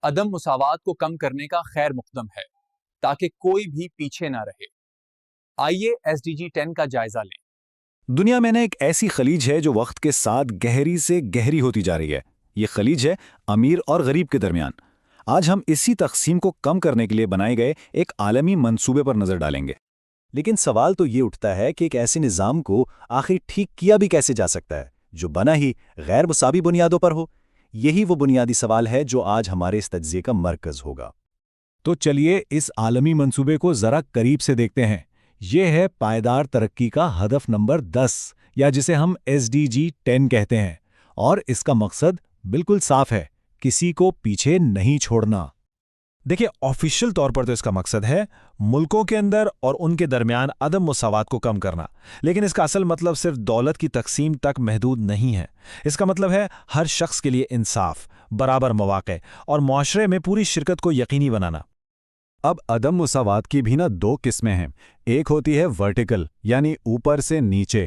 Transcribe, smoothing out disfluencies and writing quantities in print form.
عدم مساوات کو کم کرنے کا خیر مقدم ہے تاکہ کوئی بھی پیچھے نہ رہے۔ آئیے SDG 10 کا جائزہ لیں۔ دنیا میں ایک ایسی خلیج ہے جو وقت کے ساتھ گہری سے گہری ہوتی جا رہی ہے۔ یہ خلیج ہے امیر اور غریب کے درمیان۔ آج ہم اسی تقسیم کو کم کرنے کے لیے بنائے گئے ایک عالمی منصوبے پر نظر ڈالیں گے۔ لیکن سوال تو یہ اٹھتا ہے کہ ایک ایسے نظام کو آخر ٹھیک کیا بھی کیسے جا سکتا ہے جو بنا ہی غیر مساوی بنیادوں پر ہو؟ یہی وہ بنیادی سوال ہے جو آج ہمارے اس تجزیے کا مرکز ہوگا۔ تو چلیے اس عالمی منصوبے کو ذرا قریب سے دیکھتے ہیں۔ یہ ہے پائیدار ترقی کا ہدف نمبر 10 یا جسے ہم SDG 10 کہتے ہیں، اور اس کا مقصد بالکل صاف ہے: کسی کو پیچھے نہیں چھوڑنا۔ دیکھیں، آفیشیل طور پر تو اس کا مقصد ہے ملکوں کے اندر اور ان کے درمیان عدم مساوات کو کم کرنا، لیکن اس کا اصل مطلب صرف دولت کی تقسیم تک محدود نہیں ہے۔ اس کا مطلب ہے ہر شخص کے لیے انصاف، برابر مواقع اور معاشرے میں پوری شرکت کو یقینی بنانا۔ اب عدم مساوات کی بھی دو قسمیں ہیں۔ ایک ہوتی ہے ورٹیکل، یعنی اوپر سے نیچے،